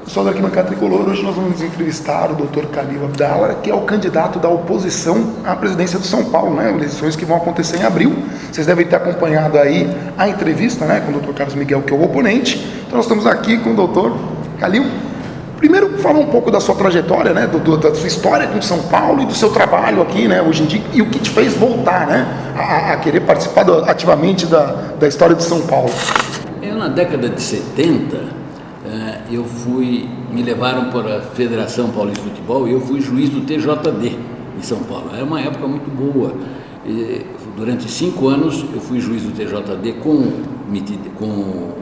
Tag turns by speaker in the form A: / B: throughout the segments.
A: Pessoal da Arquibancada Tricolor, hoje nós vamos entrevistar o Dr. Calil Abdala, que é o candidato da oposição à presidência do São Paulo, né? Eleições que vão acontecer em abril. Vocês devem ter acompanhado aí a entrevista, né, com o Dr. Carlos Miguel, que é o oponente. Então nós estamos aqui com o Dr. Calil. Primeiro, fala um pouco da sua trajetória, né, da sua história com São Paulo e do seu trabalho aqui, né, hoje em dia, e o que te fez voltar, né, a querer participar ativamente da história de São Paulo.
B: Na década de 70, me levaram para a Federação Paulista de Futebol e eu fui juiz do TJD em São Paulo. Era uma época muito boa. Durante 5 anos eu fui juiz do TJD com o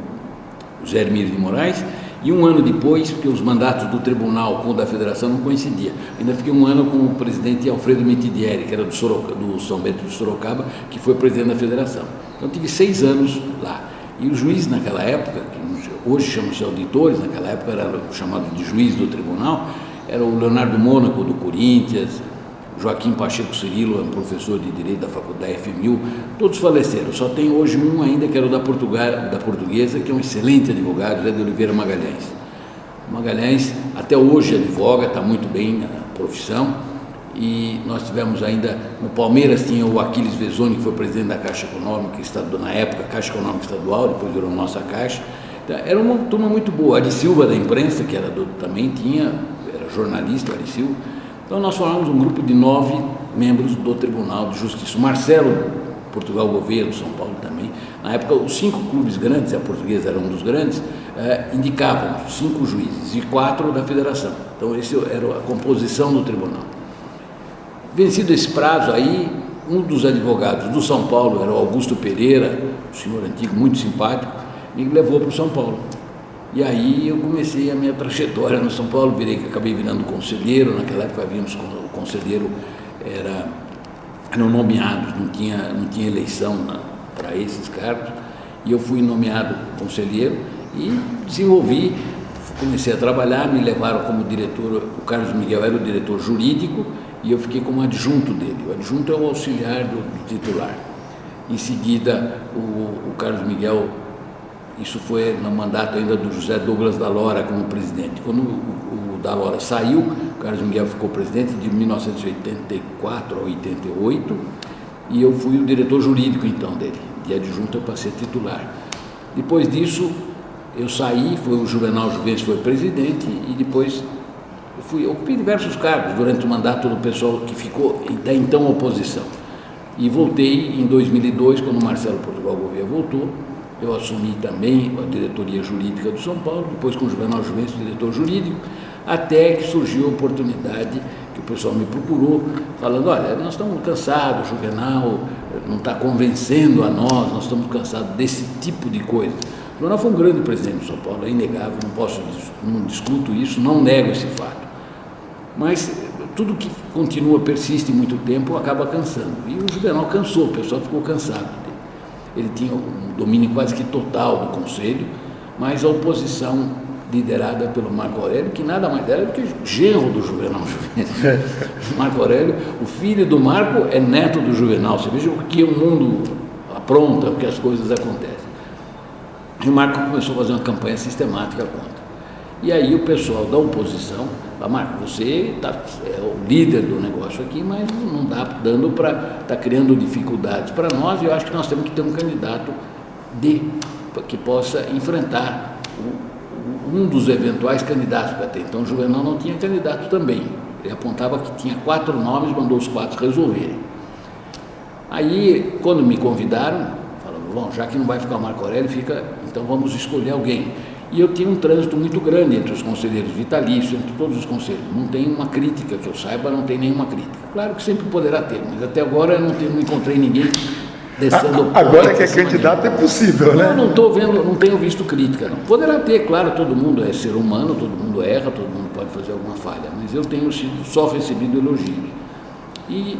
B: Zé Hermílio de Moraes, e um ano depois, porque os mandatos do tribunal com o da federação não coincidiam, ainda fiquei um ano com o presidente Alfredo Mitidieri, que era do São Bento de Sorocaba, que foi presidente da federação. Então tive 6 anos lá. E o juiz naquela época, que hoje chamam-se auditores, naquela época era chamado de juiz do tribunal, era o Leonardo Mônaco do Corinthians, Joaquim Pacheco Cirilo, um professor de Direito da Faculdade FMU, todos faleceram. Só tem hoje um ainda, que era o da Portuguesa, que é um excelente advogado, José de Oliveira Magalhães. Magalhães até hoje advoga, está muito bem na profissão, e nós tivemos ainda, no Palmeiras tinha o Aquiles Vezoni, que foi presidente da Caixa Econômica, na época Caixa Econômica Estadual, depois virou Nossa Caixa. Então, era uma turma muito boa. Ari Silva da imprensa, que era também era jornalista, Ari Silva. Então nós formamos um grupo de 9 membros do Tribunal de Justiça. O Marcelo Portugal Gouveia, do São Paulo também. Na época, os 5 clubes grandes, a Portuguesa era um dos grandes, indicavam 5 juízes e 4 da federação. Então essa era a composição do tribunal. Vencido esse prazo aí, um dos advogados do São Paulo, era o Augusto Pereira, um senhor antigo, muito simpático, me levou para o São Paulo. E aí eu comecei a minha trajetória no São Paulo, acabei virando conselheiro. Naquela época havíamos, o conselheiro eram nomeados, não tinha eleição para esses cargos, e eu fui nomeado conselheiro e comecei a trabalhar. Me levaram como diretor, o Carlos Miguel era o diretor jurídico, e eu fiquei como adjunto dele. O adjunto é o auxiliar do titular. Em seguida, o Carlos Miguel, isso foi no mandato ainda do José Douglas Dalora como presidente. Quando o Dalora saiu, o Carlos Miguel ficou presidente de 1984 a 88, e eu fui o diretor jurídico então dele. De adjunto eu passei a titular. Depois disso, eu saí, foi o Juvenal Juventus foi presidente, e depois eu ocupei diversos cargos durante o mandato do pessoal que ficou da então oposição. E voltei em 2002, quando o Marcelo Portugal Gouveia voltou. Eu assumi também a diretoria jurídica do São Paulo, depois com o Juvenal Juventus, diretor jurídico, até que surgiu a oportunidade que o pessoal me procurou, falando: olha, nós estamos cansados, o Juvenal não está convencendo a nós estamos cansados desse tipo de coisa. O Juvenal foi um grande presidente do São Paulo, é inegável, não discuto isso, não nego esse fato. Mas tudo que persiste muito tempo, acaba cansando. E o Juvenal cansou, o pessoal ficou cansado. Ele tinha um domínio quase que total do Conselho, mas a oposição liderada pelo Marco Aurélio, que nada mais era do que genro do Juvenal Juventus. Marco Aurélio, o filho do Marco é neto do Juvenal. Você veja o que o mundo apronta, o que as coisas acontecem. E o Marco começou a fazer uma campanha sistemática contra. E aí o pessoal da oposição fala: Marco, você é o líder do negócio aqui, mas não está dando está criando dificuldades para nós, e eu acho que nós temos que ter um candidato que possa enfrentar um dos eventuais candidatos, porque até então o Juvenal não tinha candidato também. Ele apontava que tinha 4 nomes, mandou os 4 resolverem. Aí, quando me convidaram, falaram: bom, já que não vai ficar o Marco Aurélio, então vamos escolher alguém. E eu tinha um trânsito muito grande entre os conselheiros vitalícios, entre todos os conselhos. Não tem uma crítica, que eu saiba, não tem nenhuma crítica. Claro que sempre poderá ter, mas até agora eu não encontrei ninguém descendo.
A: Agora que é candidato é possível, né?
B: Não estou vendo, não tenho visto crítica, não. Poderá ter, claro, todo mundo é ser humano, todo mundo erra, todo mundo pode fazer alguma falha, mas eu tenho só recebido elogios. E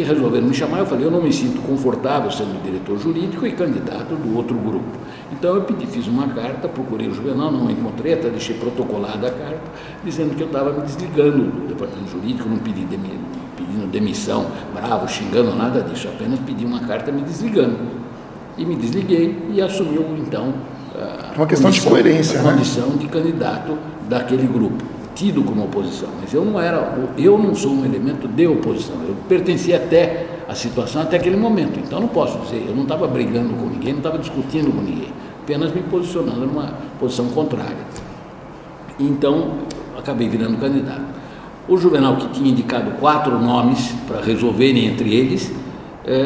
B: resolveram me chamar. Eu falei: eu não me sinto confortável sendo diretor jurídico e candidato do outro grupo. Então eu fiz uma carta, procurei o Juvenal, não encontrei, até deixei protocolada a carta, dizendo que eu estava me desligando do departamento jurídico, não pedindo demissão, bravo, xingando, nada disso, apenas pedi uma carta me desligando. E me desliguei e assumiu então
A: uma questão de coerência,
B: a condição de candidato daquele grupo, tido como oposição, mas eu não sou um elemento de oposição, eu pertencia até à situação até aquele momento, então não posso dizer, eu não estava brigando com ninguém, não estava discutindo com ninguém, apenas me posicionando numa posição contrária. Então, acabei virando candidato. O Juvenal, que tinha indicado 4 nomes para resolverem entre eles,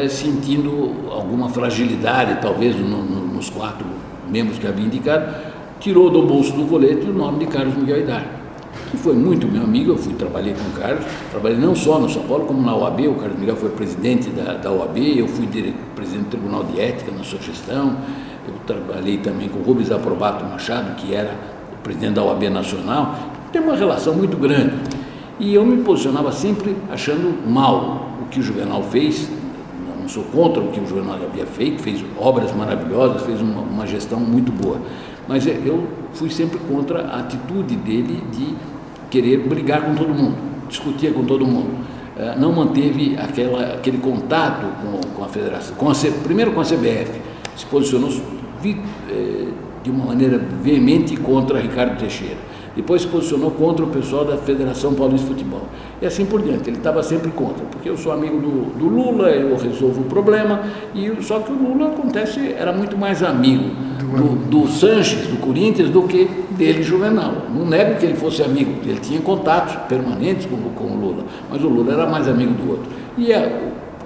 B: sentindo alguma fragilidade, talvez, nos 4 membros que havia indicado, tirou do bolso do colete o nome de Carlos Miguel Aidar, que foi muito meu amigo. Eu trabalhei com o Carlos, trabalhei não só no São Paulo, como na OAB. O Carlos Miguel foi presidente da OAB, eu fui presidente do Tribunal de Ética na sua gestão, eu trabalhei também com o Rubens Aprobato Machado, que era o presidente da OAB Nacional. Tem uma relação muito grande. E eu me posicionava sempre achando mal o que o Juvenal fez. Não sou contra o que o Juvenal havia feito, fez obras maravilhosas, fez uma gestão muito boa. Mas eu fui sempre contra a atitude dele de querer brigar com todo mundo, discutir com todo mundo. Não manteve aquele contato com a federação, primeiro com a CBF, se posicionou de uma maneira veemente contra Ricardo Teixeira. Depois se posicionou contra o pessoal da Federação Paulista de Futebol. E assim por diante, ele estava sempre contra, porque eu sou amigo do Lula, eu resolvo o problema, só que o Lula, era muito mais amigo do Sanches, do Corinthians, do que dele, Juvenal. Não nego que ele fosse amigo, ele tinha contatos permanentes com o Lula, mas o Lula era mais amigo do outro. E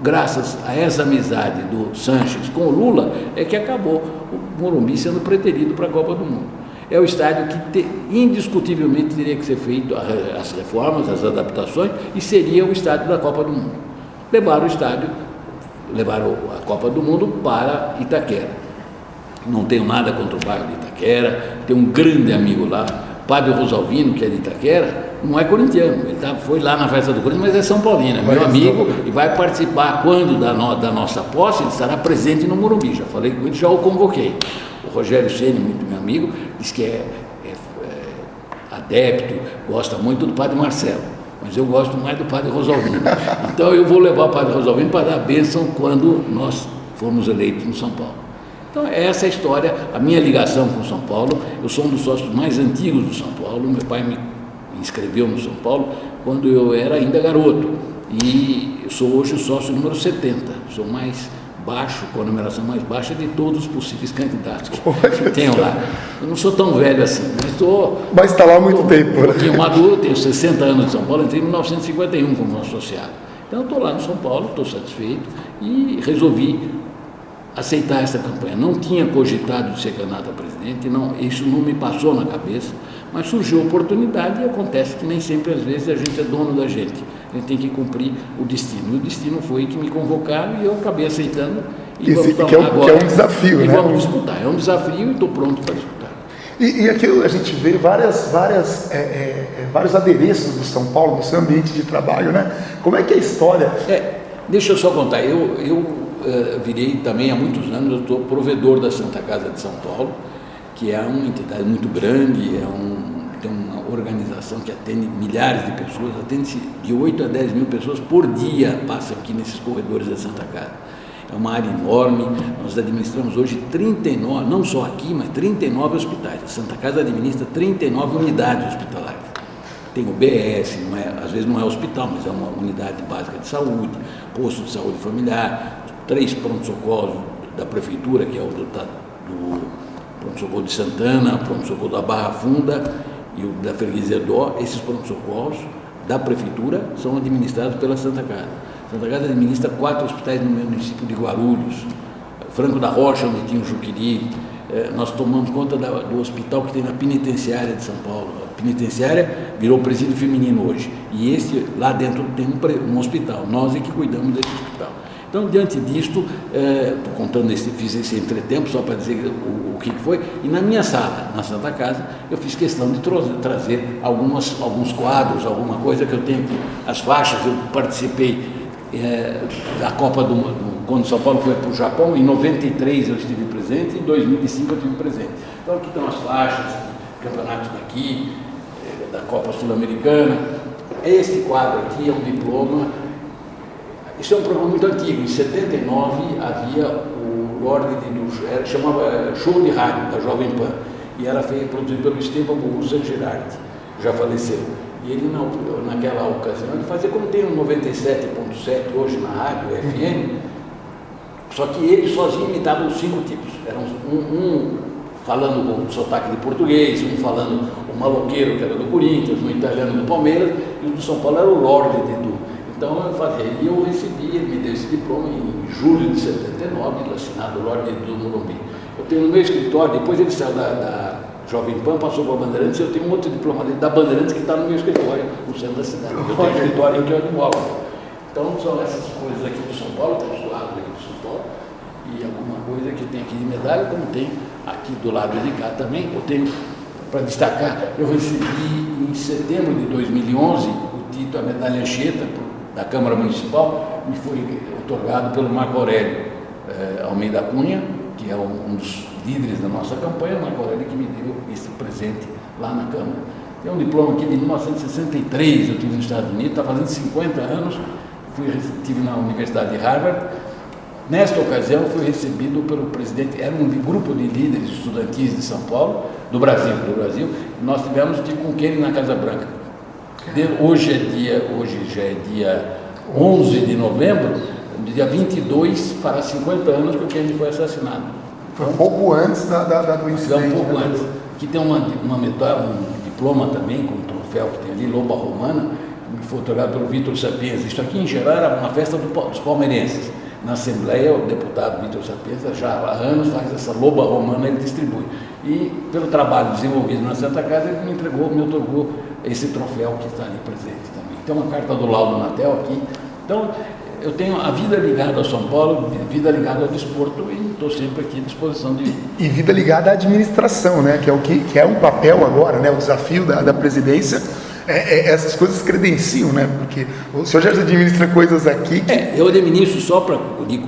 B: graças a essa amizade do Sanches com o Lula, é que acabou o Morumbi sendo preterido para a Copa do Mundo. É o estádio que indiscutivelmente teria que ser feito as reformas, as adaptações, e seria o estádio da Copa do Mundo. Levaram a Copa do Mundo para Itaquera. Não tenho nada contra o bairro de Itaquera, tenho um grande amigo lá, Padre Rosalvino, que é de Itaquera, não é corintiano, ele foi lá na festa do Corinthians, mas é São Paulino, é meu amigo, e vai participar quando da nossa posse, ele estará presente no Morumbi. Já falei com ele, já o convoquei. O Rogério Ceni, muito meu amigo, diz que é adepto, gosta muito do Padre Marcelo, mas eu gosto mais do Padre Rosalvino. Então eu vou levar o Padre Rosalvino para dar a bênção quando nós formos eleitos no São Paulo. Então essa é a história, a minha ligação com o São Paulo. Eu sou um dos sócios mais antigos do São Paulo, meu pai me inscreveu no São Paulo quando eu era ainda garoto, e eu sou hoje o sócio número 70, sou mais baixo, com a numeração mais baixa de todos os possíveis candidatos que tenho lá. Eu não sou tão velho assim,
A: mas está lá há muito tempo.
B: Um pouquinho maduro, tenho 60 anos de São Paulo, entrei em 1951 como associado. Então eu estou lá no São Paulo, estou satisfeito e resolvi aceitar essa campanha. Não tinha cogitado de ser candidato a presidente, isso não me passou na cabeça, mas surgiu a oportunidade e acontece que nem sempre, às vezes, a gente é dono da gente. A gente tem que cumprir o destino. E o destino foi que me convocaram e eu acabei aceitando. E vamos
A: que é um desafio,
B: né?
A: Vamos
B: disputar. É um desafio e estou pronto para disputar.
A: E aqui a gente vê vários adereços do São Paulo, no seu ambiente de trabalho, né? Como é que é a história?
B: Deixa eu só contar. Eu virei também há muitos anos, eu estou provedor da Santa Casa de São Paulo, que é uma entidade muito grande, tem uma organização que atende milhares de pessoas, atende-se de 8 a 10 mil pessoas por dia, passam aqui nesses corredores da Santa Casa. É uma área enorme, nós administramos hoje 39, não só aqui, mas 39 hospitais. A Santa Casa administra 39 unidades hospitalares. Tem o BS, às vezes não é hospital, mas é uma unidade básica de saúde, posto de saúde familiar, 3 pronto-socorros da prefeitura, que é o do pronto-socorro de Santana, pronto-socorro da Barra Funda e o da Freguesia Dó. Esses pronto-socorros da prefeitura são administrados pela Santa Casa. A Santa Casa administra 4 hospitais no município de Guarulhos, Franco da Rocha, onde tinha o Juqueri. Nós tomamos conta do hospital que tem na penitenciária de São Paulo. A penitenciária virou presídio feminino hoje. E lá dentro tem um hospital. Nós é que cuidamos desse hospital. Então, diante disto, estou contando fiz esse entretempo só para dizer o que foi, e na minha sala, na Santa Casa, eu fiz questão de trazer alguns quadros, alguma coisa que eu tenho aqui, as faixas. Eu participei da Copa quando São Paulo foi para o Japão, em 93 eu estive presente, em 2005 eu estive presente. Então aqui estão as faixas, campeonatos daqui, da Copa Sul-Americana. Este quadro aqui é um diploma. Isso é um programa muito antigo. Em 79 havia o Lorde chamava Show de Rádio, da Jovem Pan. e era produzido pelo Esteban Borussia Girardi, já faleceu. E ele, naquela ocasião, ele fazia como tem um 97.7 hoje na rádio, FM, só que ele sozinho imitava os 5 tipos. Era um falando com sotaque de português, um falando o maloqueiro, que era do Corinthians, um italiano do Palmeiras, e o do São Paulo era o Lorde de Du. Então eu fazia, e eu recebi, ele me deu esse diploma em julho de 79, assinado Lorde de Du Morumbi. Eu tenho no meu escritório, depois ele saiu da Jovem Pan, passou para a Bandeirantes, eu tenho um outro diploma da Bandeirantes que está no meu escritório, no centro da cidade. Eu tenho um escritório em que eu advogo. Então são essas coisas aqui do São Paulo, tem os lados aqui do São Paulo, e alguma coisa que eu tenho aqui de medalha, como tem aqui do lado de cá também. Eu tenho, para destacar, eu recebi em setembro de 2011 o título, a medalha Anchieta da Câmara Municipal, me foi otorgado pelo Marco Aurélio Almeida Cunha, que é um dos líderes da nossa campanha, Marco Aurélio, que me deu esse presente lá na Câmara. Tem um diploma aqui de 1963, eu estive nos Estados Unidos, está fazendo 50 anos, estive na Universidade de Harvard. Nesta ocasião, fui recebido pelo presidente, era um grupo de líderes estudantis de São Paulo, do Brasil, nós tivemos com o Kennedy na Casa Branca. Hoje já é dia 11 de novembro, dia 22, fará 50 anos que o Kennedy foi assassinado.
A: Foi um pouco antes do incidente.
B: Um pouco antes. Aqui tem uma medalha, um diploma também, com um troféu que tem ali, Loba Romana, que foi otorgado pelo Vitor Sapienza. Isso aqui, em geral, era uma festa dos palmeirenses. Na Assembleia, o deputado Vitor Sapienza já há anos faz essa Loba Romana, ele distribui. E, pelo trabalho desenvolvido na Santa Casa, ele me otorgou esse troféu que está ali presente também. Tem uma carta do Laudo Natel aqui. Então, eu tenho a vida ligada ao São Paulo, vida ligada ao desporto, e estou sempre aqui à disposição de...
A: E vida ligada à administração, né? Que é um papel agora, né? O desafio da presidência, essas coisas credenciam, né? Porque o senhor já administra coisas aqui que...
B: eu administro, só para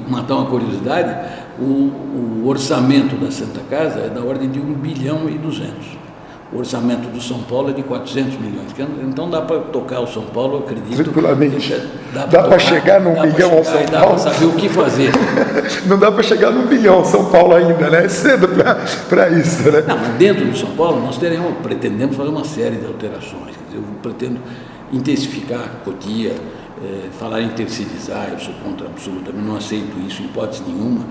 B: matar uma curiosidade, o orçamento da Santa Casa é da ordem de 1 bilhão e 200. O orçamento do São Paulo é de 400 milhões. Então dá para tocar o São Paulo, eu acredito.
A: Tranquilamente. Dá para chegar num bilhão ao São Paulo.
B: Dá para saber o que fazer.
A: Não dá para chegar num bilhão ao São Paulo ainda, né? É cedo para isso, né?
B: Não, mas dentro do São Paulo nós pretendemos fazer uma série de alterações. Quer dizer, eu pretendo intensificar a Cotia, falar em terceirizar, eu sou contra absolutamente, não aceito isso em hipótese nenhuma.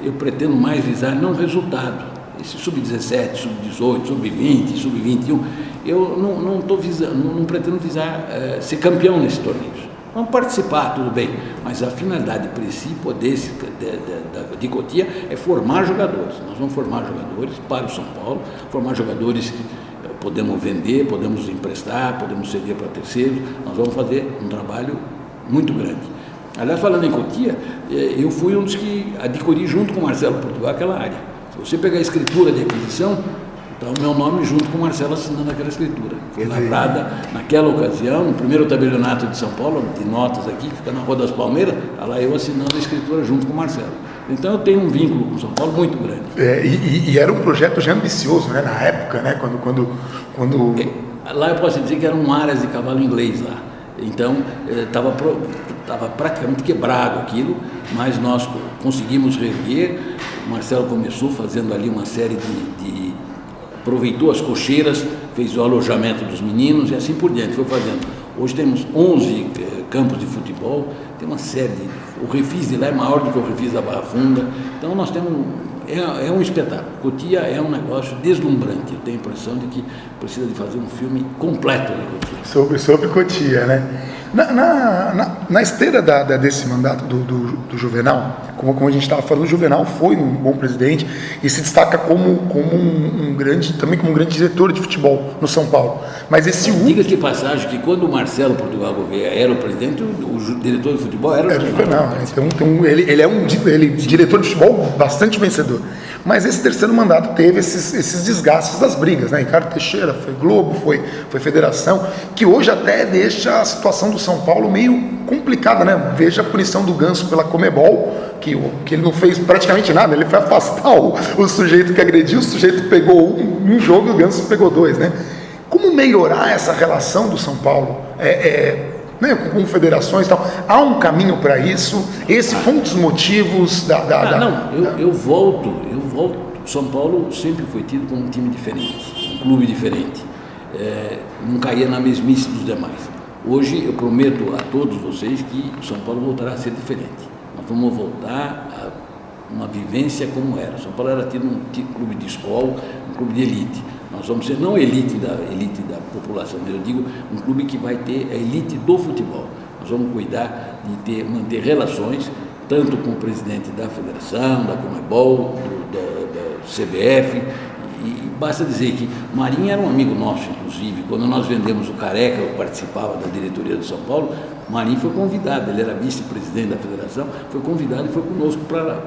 B: Eu pretendo mais visar não resultado. Esse sub-17, sub-18, sub-20, sub-21, eu não pretendo visar ser campeão nesse torneio. Vamos participar, tudo bem, mas a finalidade principal de Cotia é formar jogadores. Nós vamos formar jogadores para o São Paulo, formar jogadores que podemos vender, podemos emprestar, podemos ceder para terceiros. Nós vamos fazer um trabalho muito grande. Aliás, falando em Cotia, eu fui um dos que adquiri junto com o Marcelo Portugal aquela área. Se você pegar a escritura de aquisição, está o meu nome junto com o Marcelo assinando aquela escritura. Foi lavrada naquela ocasião, no primeiro tabelionato de São Paulo, de notas aqui, que fica na Rua das Palmeiras, está lá eu assinando a escritura junto com o Marcelo. Então eu tenho um vínculo com São Paulo muito grande.
A: E era um projeto já ambicioso, né? Na época, né? Quando...
B: Lá eu posso dizer que era um aras de cavalo inglês lá. Então estava praticamente quebrado aquilo, mas nós conseguimos reerguer. O Marcelo começou fazendo ali uma série aproveitou as cocheiras, fez o alojamento dos meninos e assim por diante, foi fazendo. Hoje temos 11 campos de futebol, tem uma série o Refis de lá é maior do que o Refis da Barra Funda, então nós temos, é um espetáculo. Cotia é um negócio deslumbrante, eu tenho a impressão de que precisa de fazer um filme completo de Cotia.
A: Sobre Cotia, né? Na esteira desse mandato do Juvenal, como a gente estava falando, o Juvenal foi um bom presidente e se destaca como um grande diretor de futebol no São Paulo. Mas
B: diga-se de passagem que quando o Marcelo Portugal Gouveia era o presidente, o diretor de futebol era o
A: Juvenal. Então ele é diretor de futebol bastante vencedor. Mas esse terceiro mandato teve esses desgastes das brigas, né? Ricardo Teixeira, foi Globo, foi Federação, que hoje até deixa a situação do São Paulo meio complicada, né? Veja a punição do Ganso pela Comebol, que ele não fez praticamente nada, ele foi afastar o sujeito que agrediu, o sujeito pegou um jogo e o Ganso pegou 2, né? Como melhorar essa relação do São Paulo? Né, com federações e tal, há um caminho para isso? Esse foi um dos motivos
B: eu volto o São Paulo sempre foi tido como um time diferente, um clube diferente, não caía na mesmice dos demais. Hoje eu prometo a todos vocês que o São Paulo voltará a ser diferente. Nós vamos voltar a uma vivência como era. O São Paulo era tido um clube de escola, um clube de elite. Nós vamos ser não elite da população, mas eu digo um clube que vai ter a elite do futebol. Nós vamos cuidar de manter relações tanto com o presidente da Federação, da Conmebol, da CBF, e basta dizer que Marinho era um amigo nosso, inclusive. Quando nós vendemos o Careca, eu participava da diretoria do São Paulo, Marinho foi convidado, ele era vice-presidente da Federação, foi convidado e foi conosco para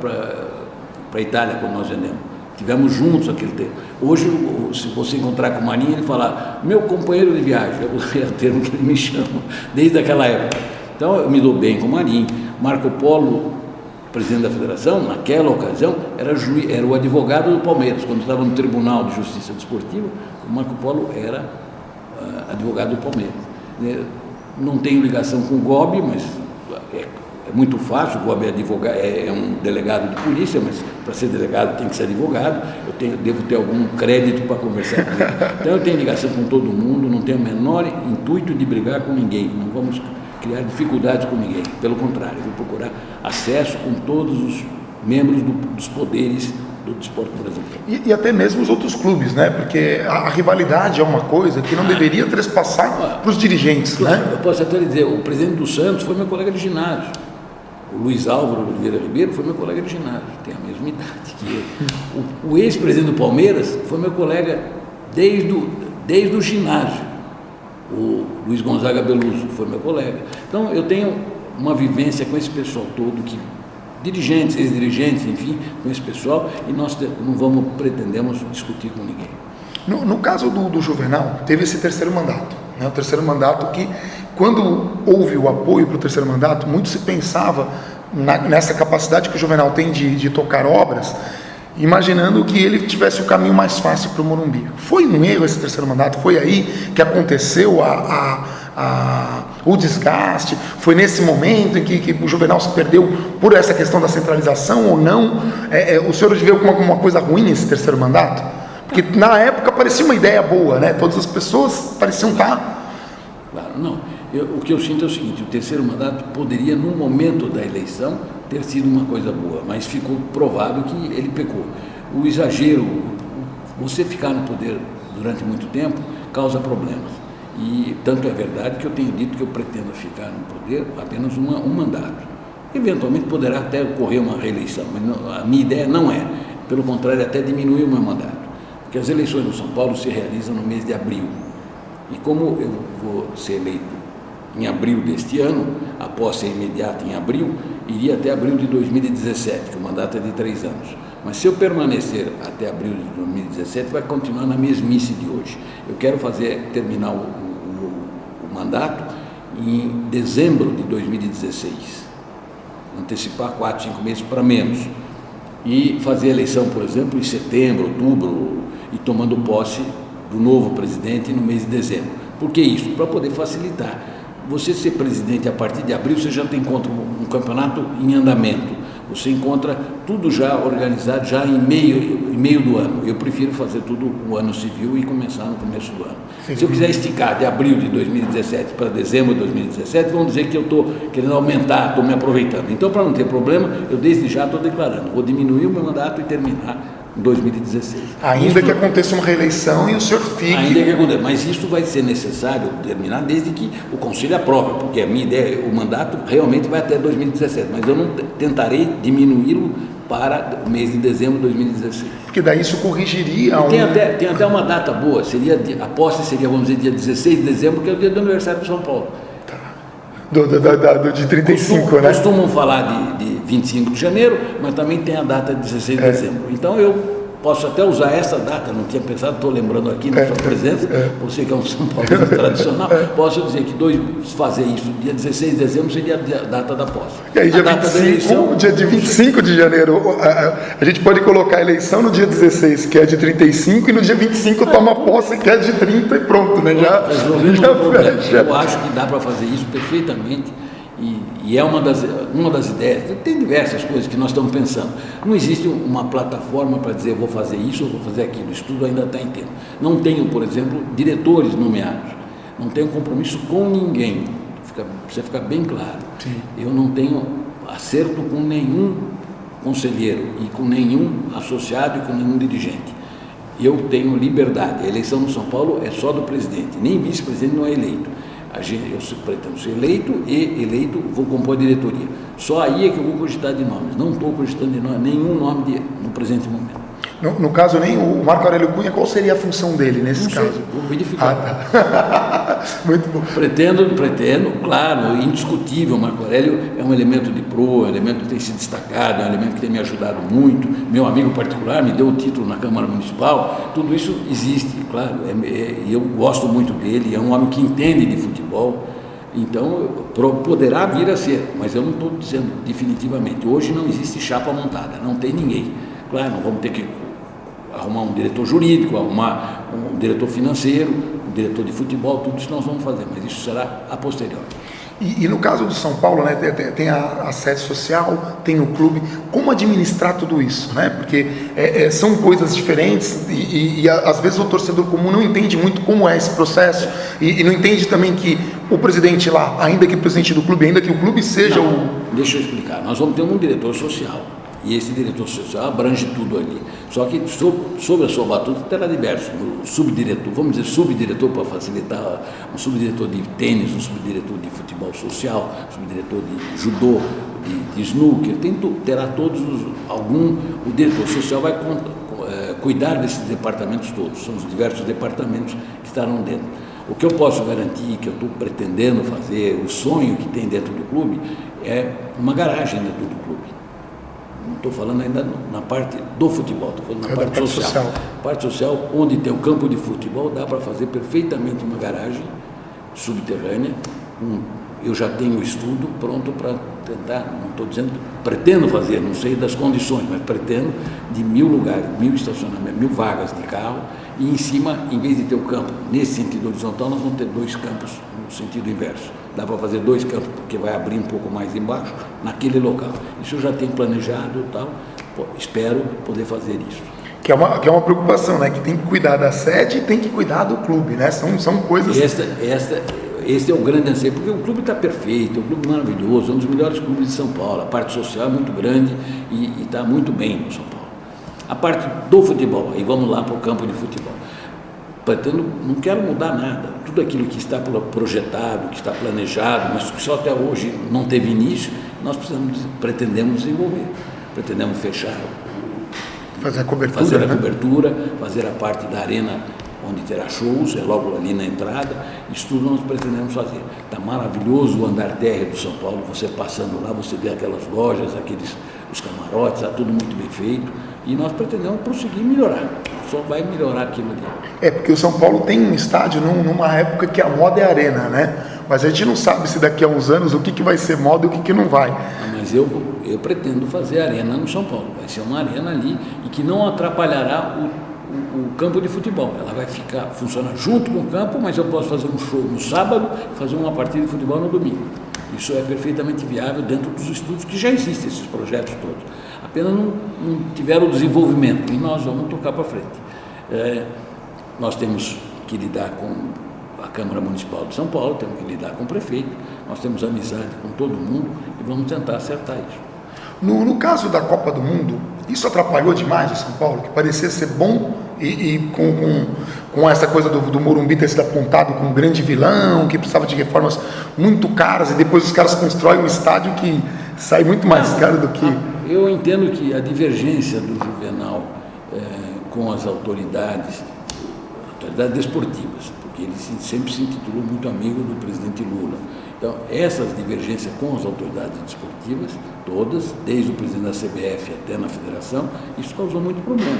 B: a Itália, quando nós vendemos. Tivemos juntos aquele tempo. Hoje, se você encontrar com o Marinho, ele falar, meu companheiro de viagem, é o termo que ele me chama, desde aquela época. Então, eu me dou bem com o Marinho. Marco Polo, presidente da Federação, naquela ocasião, era o advogado do Palmeiras. Quando estava no Tribunal de Justiça Desportiva, o Marco Polo era advogado do Palmeiras. Não tenho ligação com o Gobi, mas é muito fácil. O Gobi é um delegado de polícia, mas para ser delegado tem que ser advogado. Devo ter algum crédito para conversar com ele. Então eu tenho ligação com todo mundo, não tenho o menor intuito de brigar com ninguém. Não vamos criar dificuldades com ninguém. Pelo contrário, eu vou procurar acesso com todos os membros dos poderes do desporto brasileiro.
A: E até mesmo os outros clubes, né? Porque a rivalidade é uma coisa que não deveria trespassar para os dirigentes, né?
B: Eu posso até lhe dizer, o presidente do Santos foi meu colega de ginásio. O Luiz Álvaro Oliveira Ribeiro foi meu colega de ginásio, tem a mesma idade que eu. O ex-presidente do Palmeiras foi meu colega desde o ginásio. O Luiz Gonzaga Beluso foi meu colega. Então, eu tenho uma vivência com esse pessoal todo, dirigentes, ex-dirigentes, enfim, com esse pessoal, e nós não pretendemos discutir com ninguém.
A: No caso do Juvenal, teve esse terceiro mandato, né? O terceiro mandato que, quando houve o apoio para o terceiro mandato, muito se pensava nessa capacidade que o Juvenal tem de tocar obras, imaginando que ele tivesse o caminho mais fácil para o Morumbi. Foi um erro esse terceiro mandato? Foi aí que aconteceu o desgaste? Foi nesse momento em que o Juvenal se perdeu por essa questão da centralização ou não? O senhor viu alguma coisa ruim nesse terceiro mandato? Porque na época parecia uma ideia boa, né? Todas as pessoas pareciam estar...
B: Claro, não. O que eu sinto é o seguinte, o terceiro mandato poderia, no momento da eleição, ter sido uma coisa boa, mas ficou provado que ele pecou. O exagero, você ficar no poder durante muito tempo, causa problemas. E tanto é verdade que eu tenho dito que eu pretendo ficar no poder apenas um mandato. Eventualmente poderá até ocorrer uma reeleição, mas não, a minha ideia não é. Pelo contrário, até diminuir o meu mandato. Porque as eleições no São Paulo se realizam no mês de abril. E como eu vou ser eleito em abril deste ano, a posse é imediata em abril, iria até abril de 2017, que o mandato é de 3 anos. Mas se eu permanecer até abril de 2017, vai continuar na mesmice de hoje. Eu quero terminar o mandato em dezembro de 2016, antecipar 4, 5 meses para menos, e fazer a eleição, por exemplo, em setembro, outubro, e tomando posse do novo presidente no mês de dezembro. Por que isso? Para poder facilitar. Você ser presidente a partir de abril, você já encontra um campeonato em andamento, você encontra tudo já organizado, já em meio do ano. Eu prefiro fazer tudo o ano civil e começar no começo do ano. Sim. Se eu quiser esticar de abril de 2017 para dezembro de 2017, vão dizer que eu estou querendo aumentar, estou me aproveitando. Então, para não ter problema, eu desde já estou declarando, vou diminuir o meu mandato e terminar em 2016.
A: Ainda que aconteça uma reeleição e o senhor fique...
B: Ainda que aconteça, mas isso vai ser necessário terminar desde que o Conselho aprove, porque a minha ideia, o mandato realmente vai até 2017, mas eu não tentarei diminuí-lo para o mês de dezembro de 2016.
A: Porque daí isso corrigiria...
B: Tem até uma data boa, a posse seria, vamos dizer, dia 16 de dezembro, que é o dia do aniversário de São Paulo.
A: De 35, né?
B: Costumam falar de 25 de janeiro, mas também tem a data de 16 de dezembro. Então eu posso até usar essa data, não tinha pensado, estou lembrando aqui na sua presença, você que é um São Paulino tradicional, posso dizer que fazer isso, dia 16 de dezembro seria a data da posse.
A: E aí, dia de 25 de janeiro, a gente pode colocar a eleição no dia 16, que é de 35, e no dia 25 toma posse, que é de 30 e pronto, né? Já
B: fecha. Eu acho que dá para fazer isso perfeitamente e E é uma das ideias, tem diversas coisas que nós estamos pensando. Não existe uma plataforma para dizer eu vou fazer isso ou vou fazer aquilo, isso tudo ainda está em tempo. Não tenho, por exemplo, diretores nomeados, não tenho compromisso com ninguém, precisa ficar bem claro.
A: Sim.
B: Eu não tenho acerto com nenhum conselheiro e com nenhum associado e com nenhum dirigente. Eu tenho liberdade, a eleição no São Paulo é só do presidente, nem vice-presidente não é eleito. Eu pretendo ser eleito e eleito vou compor a diretoria. Só aí é que eu vou cogitar de nomes. Não estou cogitando de nenhum nome no presente momento.
A: No caso, nem o Marco Aurélio Cunha, qual seria a função dele nesse caso?
B: Vou verificar.
A: Tá. Muito bom.
B: Pretendo, claro, indiscutível. O Marco Aurélio é um elemento de proa, é um elemento que tem se destacado, é um elemento que tem me ajudado muito. Meu amigo particular me deu o título na Câmara Municipal. Tudo isso existe, claro. E eu gosto muito dele, é um homem que entende de futebol. Então, poderá vir a ser, mas eu não estou dizendo definitivamente. Hoje não existe chapa montada, não tem ninguém. Claro, nós vamos ter que arrumar um diretor jurídico, arrumar um diretor financeiro, um diretor de futebol, tudo isso nós vamos fazer, mas isso será a posteriori.
A: E no caso do São Paulo, né, tem a sede social, tem o clube, como administrar tudo isso, né? Porque são coisas diferentes e às vezes o torcedor comum não entende muito como é esse processo e não entende também que o presidente lá, ainda que o presidente do clube, ainda que o clube seja
B: Deixa eu explicar, nós vamos ter um diretor social. E esse diretor social abrange tudo ali. Só que sob a sua batuta terá diversos. O subdiretor, vamos dizer subdiretor para facilitar, um subdiretor de tênis, um subdiretor de futebol social, um subdiretor de judô, de snooker, terá todos o diretor social vai cuidar desses departamentos todos, são os diversos departamentos que estarão dentro. O que eu posso garantir, que eu estou pretendendo fazer, o sonho que tem dentro do clube, é uma garagem dentro do clube. Não estou falando ainda na parte do futebol, estou falando na parte social. Parte social, onde tem o campo de futebol, dá para fazer perfeitamente uma garagem subterrânea. Eu já tenho o estudo pronto para tentar, não estou dizendo, pretendo fazer, não sei das condições, mas pretendo de 1000 lugares, 1000 estacionamentos, 1000 vagas de carro, e em cima, em vez de ter o campo nesse sentido horizontal, nós vamos ter 2 campos no sentido inverso. Dá para fazer 2 campos, porque vai abrir um pouco mais embaixo, naquele local. Isso eu já tenho planejado e tal, espero poder fazer isso.
A: Que é uma preocupação, né? Que tem que cuidar da sede e tem que cuidar do clube, né? São coisas...
B: Esse é o grande anseio, porque o clube está perfeito, é um clube maravilhoso, é um dos melhores clubes de São Paulo, a parte social é muito grande e está muito bem no São Paulo. A parte do futebol, aí vamos lá para o campo de futebol. Não quero mudar nada, tudo aquilo que está projetado, que está planejado, mas que só até hoje não teve início, nós pretendemos desenvolver, pretendemos fechar,
A: fazer a cobertura,
B: fazer a parte da arena onde terá shows, é logo ali na entrada, isso tudo nós pretendemos fazer. Está maravilhoso o andar térreo do São Paulo, você passando lá, você vê aquelas lojas, os camarotes, está tudo muito bem feito, e nós pretendemos prosseguir e melhorar, só vai melhorar aquilo ali.
A: Porque o São Paulo tem um estádio numa época que a moda é arena, né? Mas a gente não sabe se daqui a uns anos o que vai ser moda e o que não vai.
B: Mas eu pretendo fazer arena no São Paulo, vai ser uma arena ali e que não atrapalhará o campo de futebol. Ela vai funcionar junto com o campo, mas eu posso fazer um show no sábado e fazer uma partida de futebol no domingo. Isso é perfeitamente viável dentro dos estudos que já existem, esses projetos todos. Apenas não tiveram o desenvolvimento e nós vamos tocar para frente. Nós temos que lidar com a Câmara Municipal de São Paulo, temos que lidar com o prefeito, nós temos amizade com todo mundo e vamos tentar acertar isso.
A: No caso da Copa do Mundo, isso atrapalhou demais o São Paulo, que parecia ser bom e com essa coisa do Morumbi ter sido apontado como um grande vilão, que precisava de reformas muito caras, e depois os caras constroem um estádio que sai muito mais caro do que...
B: Eu entendo que a divergência do Juvenal com as autoridades desportivas, porque ele sempre se intitulou muito amigo do presidente Lula. Então, essas divergências com as autoridades desportivas, todas, desde o presidente da CBF até na federação, isso causou muito problema.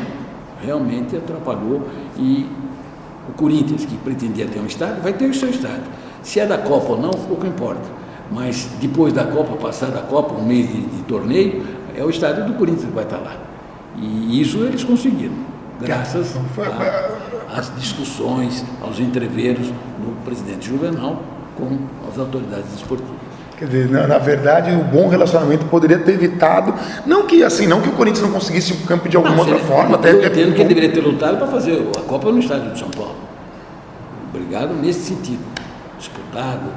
B: Realmente atrapalhou e o Corinthians, que pretendia ter um estádio, vai ter o seu estádio. Se é da Copa ou não, pouco importa. Mas depois da Copa, passar da Copa, um mês de torneio, é o estádio do Corinthians que vai estar lá. E isso eles conseguiram, graças às discussões, aos entreveros do presidente Juvenal com as autoridades esportivas.
A: Quer dizer, na verdade, o bom relacionamento poderia ter evitado, não que o Corinthians não conseguisse o campo de alguma outra forma.
B: Eu entendo que ele deveria ter lutado para fazer a Copa no estádio de São Paulo. Obrigado nesse sentido. Disputado,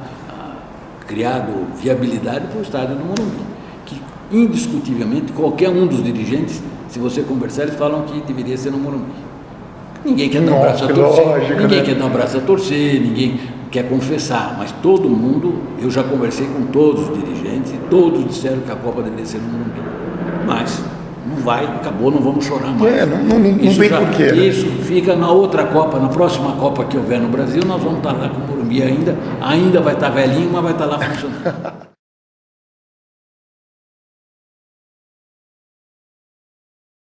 B: criado viabilidade para o estádio do Morumbi. Que, indiscutivelmente, qualquer um dos dirigentes, se você conversar, eles falam que deveria ser no Morumbi. Ninguém quer dar um abraço a torcer, ninguém quer dar um abraço a torcer, ninguém quer confessar, mas todo mundo, eu já conversei com todos os dirigentes e todos disseram que a Copa deveria ser no Morumbi. Mas não vai, acabou, não vamos chorar mais.
A: Não tem porquê.
B: Isso fica na outra Copa, na próxima Copa que houver no Brasil, nós vamos estar lá com o Morumbi ainda vai estar velhinho, mas vai estar lá funcionando.